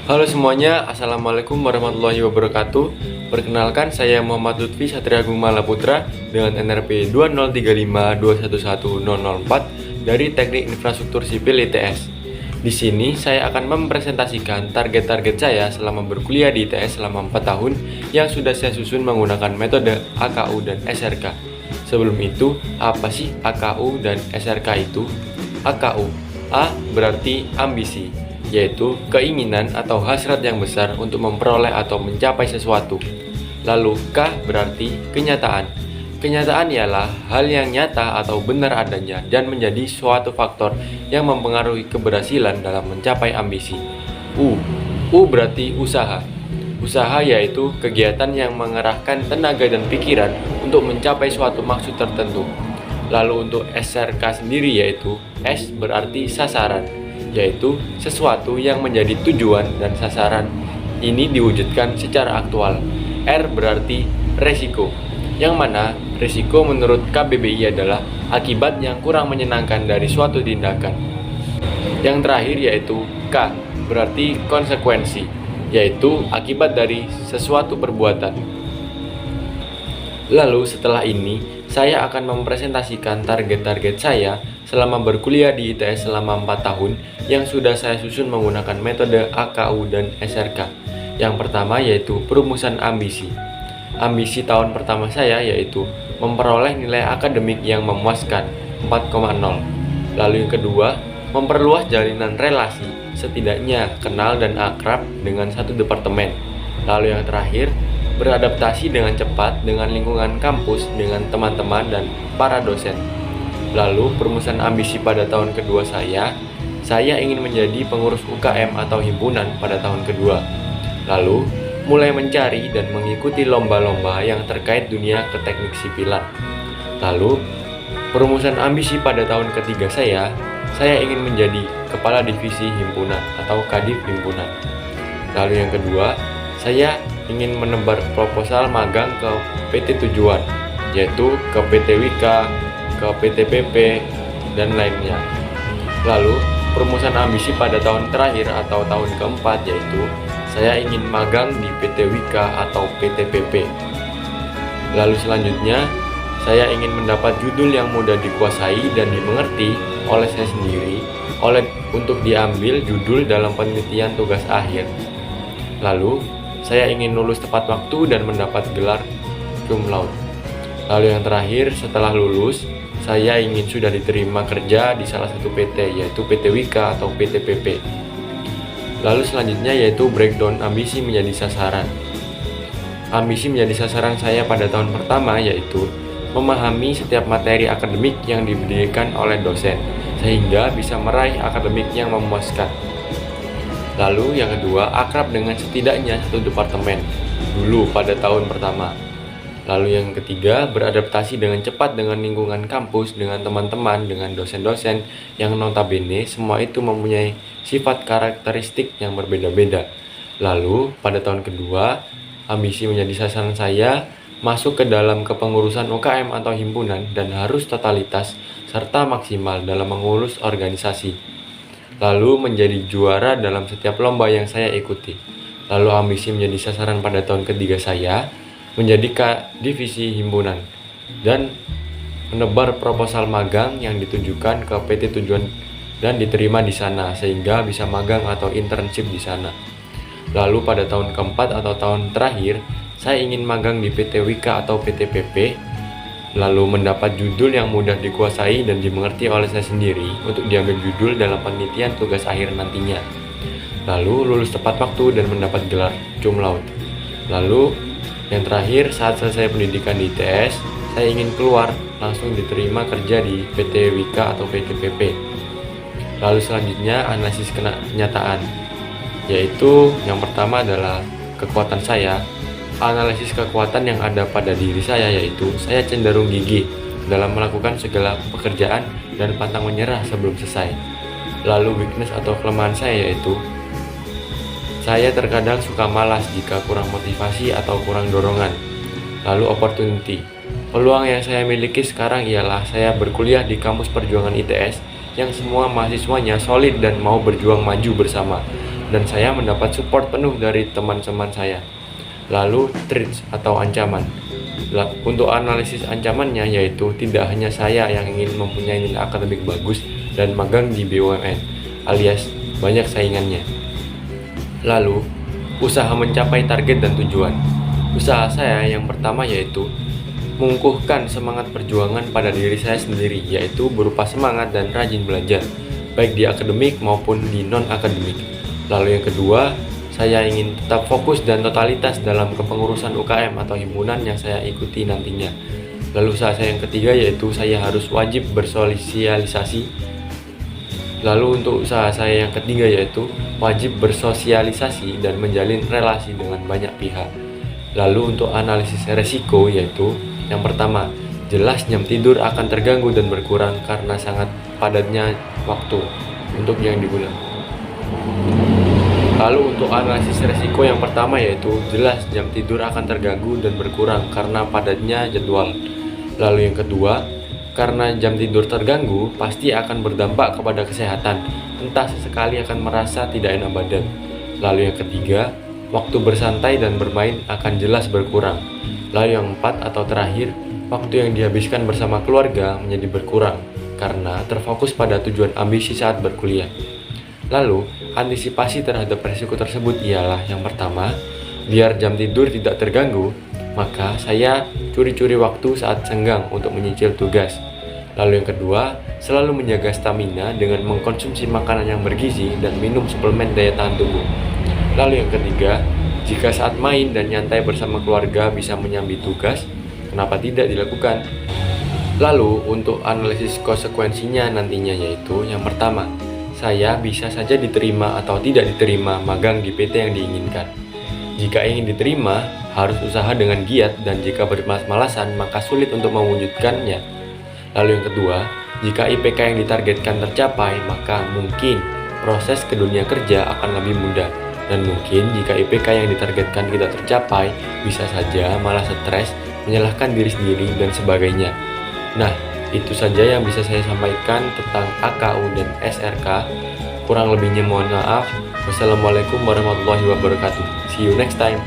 Halo semuanya, Assalamualaikum warahmatullahi wabarakatuh. Perkenalkan, saya Muhammad Lutfi Satria Agung Malaputra dengan NRP 20352110004 dari Teknik Infrastruktur Sipil ITS. Di sini saya akan mempresentasikan target-target saya selama berkuliah di ITS selama 4 tahun yang sudah saya susun menggunakan metode AKU dan SRK. Sebelum itu, apa sih AKU dan SRK itu? AKU, A berarti ambisi, yaitu keinginan atau hasrat yang besar untuk memperoleh atau mencapai sesuatu. Lalu K berarti kenyataan. Kenyataan ialah hal yang nyata atau benar adanya dan menjadi suatu faktor yang mempengaruhi keberhasilan dalam mencapai ambisi. U berarti usaha. Usaha yaitu kegiatan yang mengerahkan tenaga dan pikiran untuk mencapai suatu maksud tertentu. Lalu untuk SRK sendiri yaitu S berarti sasaran, yaitu sesuatu yang menjadi tujuan dan sasaran ini diwujudkan secara aktual. R berarti resiko, yang mana resiko menurut KBBI adalah akibat yang kurang menyenangkan dari suatu tindakan. Yang terakhir yaitu K berarti konsekuensi, yaitu akibat dari sesuatu perbuatan. Lalu setelah ini saya akan mempresentasikan target-target saya selama berkuliah di ITS selama 4 tahun yang sudah saya susun menggunakan metode AKU dan SRK. Yang pertama yaitu perumusan ambisi. Ambisi tahun pertama saya yaitu memperoleh nilai akademik yang memuaskan 4,0. Lalu yang kedua, memperluas jalinan relasi, setidaknya kenal dan akrab dengan satu departemen. Lalu yang terakhir, beradaptasi dengan cepat dengan lingkungan kampus, dengan teman-teman dan para dosen. Lalu perumusan ambisi pada tahun kedua saya ingin menjadi pengurus UKM atau himpunan pada tahun kedua. Lalu mulai mencari dan mengikuti lomba-lomba yang terkait dunia keteknik sipilan. Lalu perumusan ambisi pada tahun ketiga saya ingin menjadi kepala divisi himpunan atau kadif himpunan. Lalu yang kedua, saya ingin menebar proposal magang ke PT tujuan, yaitu ke PT Wika, ke PT PP, dan lainnya. Lalu, perumusan ambisi pada tahun terakhir atau tahun keempat yaitu saya ingin magang di PT Wika atau PT PP. Lalu selanjutnya, saya ingin mendapat judul yang mudah dikuasai dan dimengerti oleh saya sendiri untuk diambil judul dalam penelitian tugas akhir. Lalu, saya ingin lulus tepat waktu dan mendapat gelar cum laude. Lalu yang terakhir, setelah lulus, saya ingin sudah diterima kerja di salah satu PT, yaitu PT Wika atau PT PP. Lalu selanjutnya yaitu breakdown ambisi menjadi sasaran. Ambisi menjadi sasaran saya pada tahun pertama yaitu memahami setiap materi akademik yang diberikan oleh dosen, sehingga bisa meraih akademik yang memuaskan. Lalu yang kedua, akrab dengan setidaknya satu departemen dulu pada tahun pertama. Lalu yang ketiga, beradaptasi dengan cepat dengan lingkungan kampus, dengan teman-teman, dengan dosen-dosen yang notabene semua itu mempunyai sifat karakteristik yang berbeda-beda. Lalu pada tahun kedua, ambisi menjadi sasaran saya masuk ke dalam kepengurusan UKM atau himpunan dan harus totalitas serta maksimal dalam mengurus organisasi. Lalu menjadi juara dalam setiap lomba yang saya ikuti. Lalu ambisi menjadi sasaran pada tahun ketiga saya menjadi divisi himpunan dan menebar proposal magang yang ditujukan ke PT tujuan dan diterima di sana sehingga bisa magang atau internship di sana. Lalu pada tahun keempat atau tahun terakhir saya ingin magang di PT Wika atau PT PP, lalu mendapat judul yang mudah dikuasai dan dimengerti oleh saya sendiri untuk diambil judul dalam penelitian tugas akhir nantinya. Lalu lulus tepat waktu dan mendapat gelar cum laude. Lalu yang terakhir, saat selesai pendidikan di ITS, saya ingin keluar langsung diterima kerja di PT Wika atau PT PP. Lalu selanjutnya analisis kenyataan, yaitu yang pertama adalah kekuatan saya. Analisis kekuatan yang ada pada diri saya yaitu saya cenderung gigih dalam melakukan segala pekerjaan dan pantang menyerah sebelum selesai. Lalu weakness atau kelemahan saya yaitu saya terkadang suka malas jika kurang motivasi atau kurang dorongan. Lalu opportunity, peluang yang saya miliki sekarang ialah saya berkuliah di kampus perjuangan ITS yang semua mahasiswanya solid dan mau berjuang maju bersama. dan saya mendapat support penuh dari teman-teman saya. Lalu threats atau ancaman. Untuk analisis ancamannya yaitu tidak hanya saya yang ingin mempunyai nilai akademik bagus dan magang di BUMN, alias banyak saingannya. Lalu, usaha mencapai target dan tujuan. Usaha saya yang pertama yaitu mengukuhkan semangat perjuangan pada diri saya sendiri, yaitu berupa semangat dan rajin belajar, baik di akademik maupun di non-akademik. Lalu yang kedua, saya ingin tetap fokus dan totalitas dalam kepengurusan UKM atau himpunan yang saya ikuti nantinya. Lalu usaha saya yang ketiga yaitu saya harus wajib bersosialisasi. Lalu untuk usaha saya yang ketiga yaitu wajib bersosialisasi dan menjalin relasi dengan banyak pihak. Lalu untuk analisis resiko yaitu yang pertama, jelas jam tidur akan terganggu dan berkurang karena sangat padatnya waktu untuk yang digunakan. Lalu untuk analisis resiko yang pertama yaitu jelas jam tidur akan terganggu dan berkurang karena padatnya jadwal. Lalu yang kedua, karena jam tidur terganggu pasti akan berdampak kepada kesehatan, entah sesekali akan merasa tidak enak badan. Lalu yang ketiga, waktu bersantai dan bermain akan jelas berkurang. Lalu yang keempat atau terakhir, waktu yang dihabiskan bersama keluarga menjadi berkurang karena terfokus pada tujuan ambisi saat berkuliah. Lalu, antisipasi terhadap resiko tersebut ialah yang pertama, biar jam tidur tidak terganggu, maka saya curi-curi waktu saat senggang untuk menyicil tugas. Lalu yang kedua, selalu menjaga stamina dengan mengkonsumsi makanan yang bergizi dan minum suplemen daya tahan tubuh. Lalu yang ketiga, jika saat main dan nyantai bersama keluarga bisa menyambi tugas, kenapa tidak dilakukan? Lalu untuk analisis konsekuensinya nantinya yaitu yang pertama, saya bisa saja diterima atau tidak diterima magang di PT yang diinginkan. Jika ingin diterima, harus usaha dengan giat dan jika bermalas-malasan maka sulit untuk mewujudkannya. Lalu yang kedua, jika IPK yang ditargetkan tercapai, maka mungkin proses ke dunia kerja akan lebih mudah. Dan mungkin jika IPK yang ditargetkan tidak tercapai, bisa saja malah stres, menyalahkan diri sendiri dan sebagainya. Nah, itu saja yang bisa saya sampaikan tentang AKU dan SRK. Kurang lebihnya mohon maaf. Wassalamualaikum warahmatullahi wabarakatuh. See you next time.